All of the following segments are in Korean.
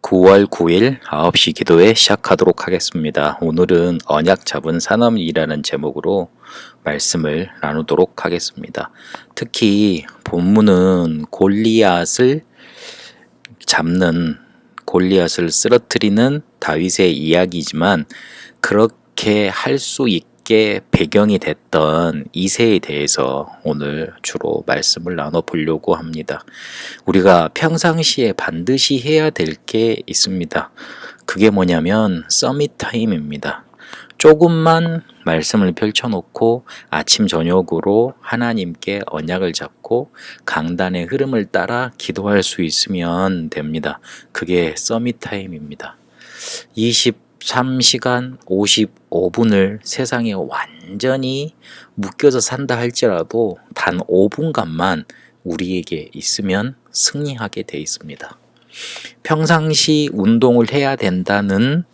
9월 9일 9시 기도회 시작하도록 하겠습니다. 오늘은 언약 잡은 사람이라는 제목으로 말씀을 나누도록 하겠습니다. 특히 본문은 골리앗을 잡는, 골리앗을 쓰러뜨리는 다윗의 이야기지만 그렇게 할 수 있게 배경이 됐던 이새에 대해서 오늘 주로 말씀을 나눠보려고 합니다. 우리가 평상시에 반드시 해야 될 게 있습니다. 그게 뭐냐면 서밋 타임입니다. 조금만 말씀을 펼쳐놓고 아침 저녁으로 하나님께 언약을 잡고 강단의 흐름을 따라 기도할 수 있으면 됩니다. 그게 서밋 타임입니다. 23시간 55분을 세상에 완전히 묶여서 산다 할지라도 단 5분간만 우리에게 있으면 승리하게 돼 있습니다. 평상시 운동을 해야 된다는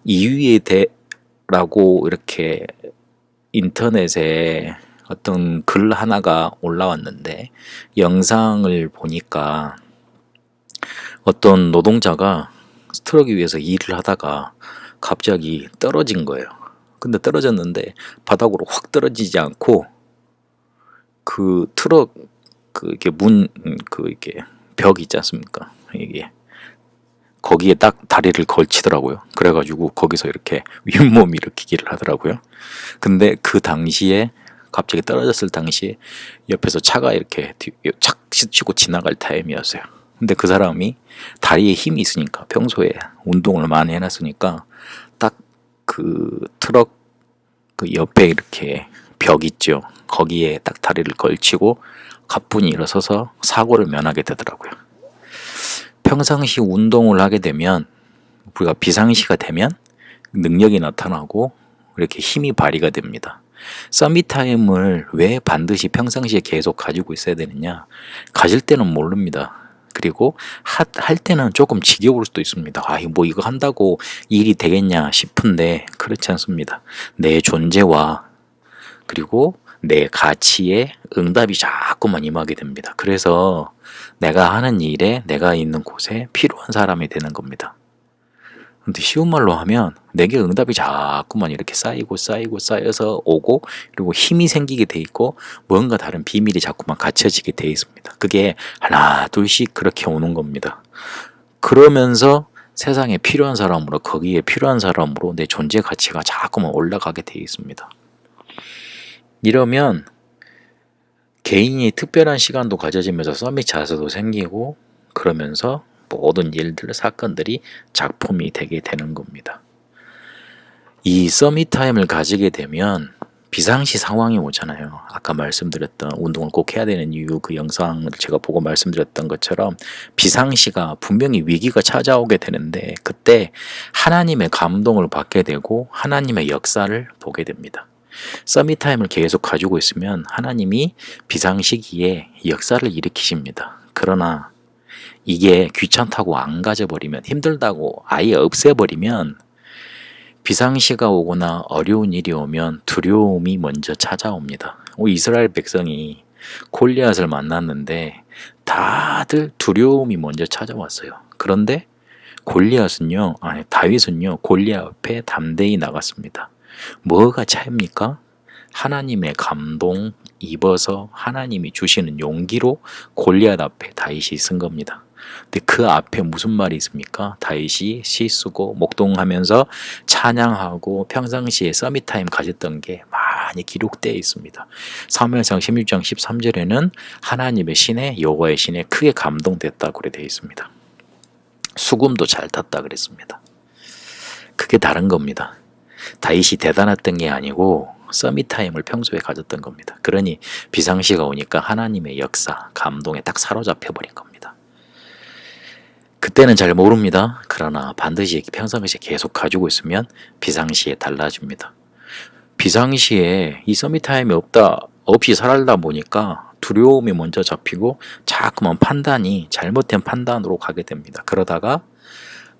이유에 대라고 이렇게 인터넷에 어떤 글 하나가 올라왔는데 영상을 보니까 어떤 노동자가 트럭 위에서 일을 하다가 갑자기 떨어진 거예요. 근데 떨어졌는데 바닥으로 확 떨어지지 않고 그 트럭 이렇게 이렇게 벽 있지 않습니까? 이게 거기에 딱 다리를 걸치더라고요. 그래가지고 거기서 이렇게 윗몸 일으키기를 하더라고요. 근데 그 당시에 갑자기 떨어졌을 당시에 옆에서 차가 이렇게 착 스치고 지나갈 타임이었어요. 근데 그 사람이 다리에 힘이 있으니까 평소에 운동을 많이 해놨으니까 딱 그 트럭 그 옆에 이렇게 벽 있죠. 거기에 딱 다리를 걸치고 가뿐히 일어서서 사고를 면하게 되더라고요. 평상시 운동을 하게 되면 우리가 비상시가 되면 능력이 나타나고 이렇게 힘이 발휘가 됩니다. 서밋타임을 왜 반드시 평상시에 계속 가지고 있어야 되느냐? 가질 때는 모릅니다. 그리고 할 때는 조금 지겨울 수도 있습니다. 뭐 이거 한다고 일이 되겠냐 싶은데 그렇지 않습니다. 내 존재와 그리고 내 가치에 응답이 자꾸만 임하게 됩니다. 그래서 내가 하는 일에 내가 있는 곳에 필요한 사람이 되는 겁니다. 근데 쉬운 말로 하면 내게 응답이 자꾸만 이렇게 쌓여서 오고 그리고 힘이 생기게 돼 있고 뭔가 다른 비밀이 자꾸만 갖춰지게 돼 있습니다. 그게 하나 둘씩 그렇게 오는 겁니다. 그러면서 세상에 필요한 사람으로 거기에 필요한 사람으로 내 존재 가치가 자꾸만 올라가게 돼 있습니다. 이러면 개인이 특별한 시간도 가져지면서 서밋 자세도 생기고 그러면서 모든 일들, 사건들이 작품이 되게 되는 겁니다. 이 서밋 타임을 가지게 되면 비상시 상황이 오잖아요. 아까 말씀드렸던 운동을 꼭 해야 되는 이유 그 영상을 제가 보고 말씀드렸던 것처럼 비상시가 분명히 위기가 찾아오게 되는데 그때 하나님의 감동을 받게 되고 하나님의 역사를 보게 됩니다. 서밋 타임을 계속 가지고 있으면 하나님이 비상시기에 역사를 일으키십니다. 그러나 이게 귀찮다고 안 가져버리면 힘들다고 아예 없애버리면 비상시가 오거나 어려운 일이 오면 두려움이 먼저 찾아옵니다. 이스라엘 백성이 골리앗을 만났는데 다들 두려움이 먼저 찾아왔어요. 그런데 다윗은요 골리앗 앞에 담대히 나갔습니다. 뭐가 차입니까? 하나님의 감동 입어서 하나님이 주시는 용기로 골리앗 앞에 다윗이 쓴 겁니다. 근데 그 앞에 무슨 말이 있습니까? 다윗이 시 쓰고 목동하면서 찬양하고 평상시에 서밋타임 가졌던 게 많이 기록되어 있습니다. 사무엘상 16장 13절에는 하나님의 신에 여호와의 신에 크게 감동됐다고 그래 되어 있습니다. 수금도 잘 탔다 그랬습니다. 그게 다른 겁니다. 다윗이 대단했던 게 아니고 서밋타임을 평소에 가졌던 겁니다. 그러니 비상시가 오니까 하나님의 역사, 감동에 딱 사로잡혀 버린 겁니다. 그때는 잘 모릅니다. 그러나 반드시 평상시에 계속 가지고 있으면 비상시에 달라집니다. 비상시에 이 서밋타임이 없이 살다 보니까 두려움이 먼저 잡히고 자꾸만 잘못된 판단으로 가게 됩니다. 그러다가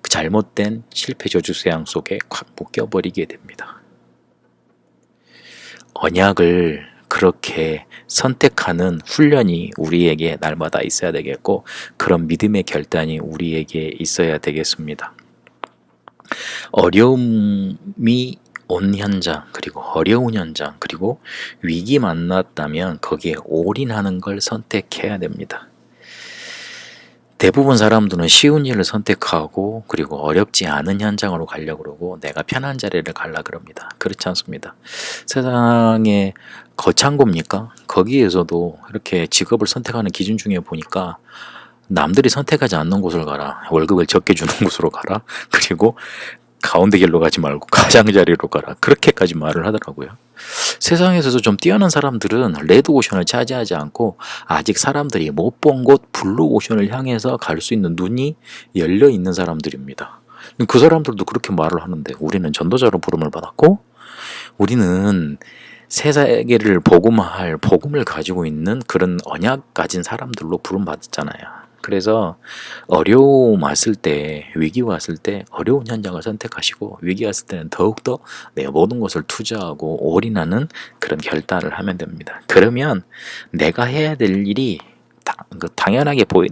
그 잘못된 실패 저주 쇠양 속에 콱 묶여버리게 됩니다. 언약을 그렇게 선택하는 훈련이 우리에게 날마다 있어야 되겠고, 그런 믿음의 결단이 우리에게 있어야 되겠습니다. 어려움이 온 현장, 그리고 어려운 현장, 그리고 위기 만났다면 거기에 올인하는 걸 선택해야 됩니다. 대부분 사람들은 쉬운 일을 선택하고 그리고 어렵지 않은 현장으로 가려고 그러고 내가 편한 자리를 가려고 그럽니다. 그렇지 않습니다. 세상에 거창고입니까? 거기에서도 이렇게 직업을 선택하는 기준 중에 보니까 남들이 선택하지 않는 곳을 가라, 월급을 적게 주는 곳으로 가라, 그리고 가운데 길로 가지 말고 가장자리로 가라, 그렇게까지 말을 하더라고요. 세상에서도 좀 뛰어난 사람들은 레드오션을 차지하지 않고 아직 사람들이 못 본 곳 블루오션을 향해서 갈 수 있는 눈이 열려 있는 사람들입니다. 그 사람들도 그렇게 말을 하는데, 우리는 전도자로 부름을 받았고 우리는 새 세계를 복음할 복음을 가지고 있는 그런 언약 가진 사람들로 부름 받았잖아요. 그래서 어려움 왔을 때, 위기 왔을 때 어려운 현장을 선택하시고, 위기 왔을 때는 더욱더 내 모든 것을 투자하고 올인하는 그런 결단을 하면 됩니다. 그러면 내가 해야 될 일이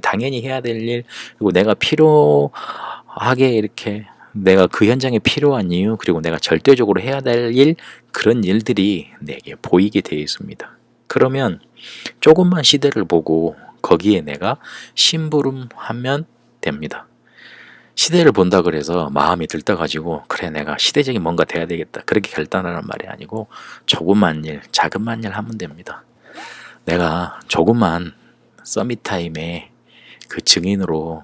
당연히 해야 될 일, 그리고 내가 필요하게 이렇게 내가 그 현장에 필요한 이유, 그리고 내가 절대적으로 해야 될 일, 그런 일들이 내게 보이게 되어 있습니다. 그러면 조금만 시대를 보고 거기에 내가 심부름하면 됩니다. 시대를 본다 그래서 마음이 들떠 가지고 그래 내가 시대적인 뭔가 돼야 되겠다 그렇게 결단하는 말이 아니고, 조그만 일, 자그만 일 하면 됩니다. 내가 조그만 서밋타임에 그 증인으로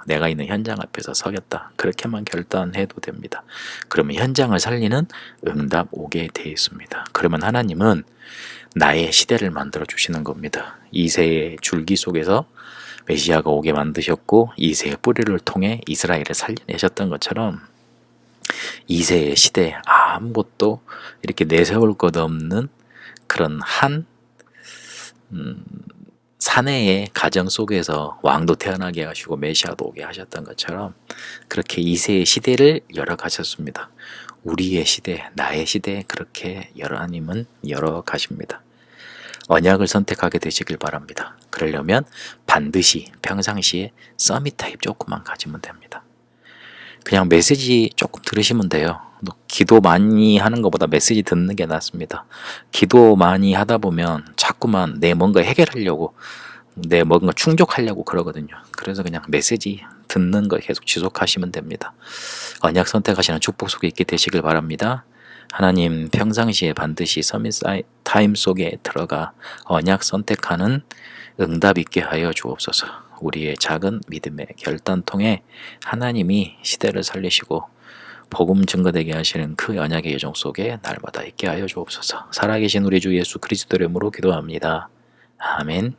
내가 있는 현장 앞에서 서겠다, 그렇게만 결단해도 됩니다. 그러면 현장을 살리는 응답 오게 되어 있습니다. 그러면 하나님은 나의 시대를 만들어 주시는 겁니다. 이새의 줄기 속에서 메시아가 오게 만드셨고, 이새의 뿌리를 통해 이스라엘을 살려내셨던 것처럼 이새의 시대에 아무것도 이렇게 내세울 것 없는 그런 한 사내의 가정 속에서 왕도 태어나게 하시고 메시아도 오게 하셨던 것처럼, 그렇게 이새의 시대를 열어가셨습니다. 우리의 시대, 나의 시대, 그렇게 하나님은 열어가십니다. 언약을 선택하게 되시길 바랍니다. 그러려면 반드시 평상시에 서밋 타입 조금만 가지면 됩니다. 그냥 메시지 조금 들으시면 돼요. 기도 많이 하는 것보다 메시지 듣는 게 낫습니다. 기도 많이 하다 보면 자꾸만 내 뭔가 해결하려고, 내 뭔가 충족하려고 그러거든요. 그래서 그냥 메시지 듣는 거 계속 지속하시면 됩니다. 언약 선택하시는 축복 속에 있게 되시길 바랍니다. 하나님, 평상시에 반드시 서밋 타임 속에 들어가 언약 선택하는 응답 있게 하여 주옵소서. 우리의 작은 믿음의 결단 통해 하나님이 시대를 살리시고 복음 증거되게 하시는 그 언약의 여정 속에 날마다 있게 하여 주옵소서. 살아계신 우리 주 예수 그리스도의 이름으로 기도합니다. 아멘.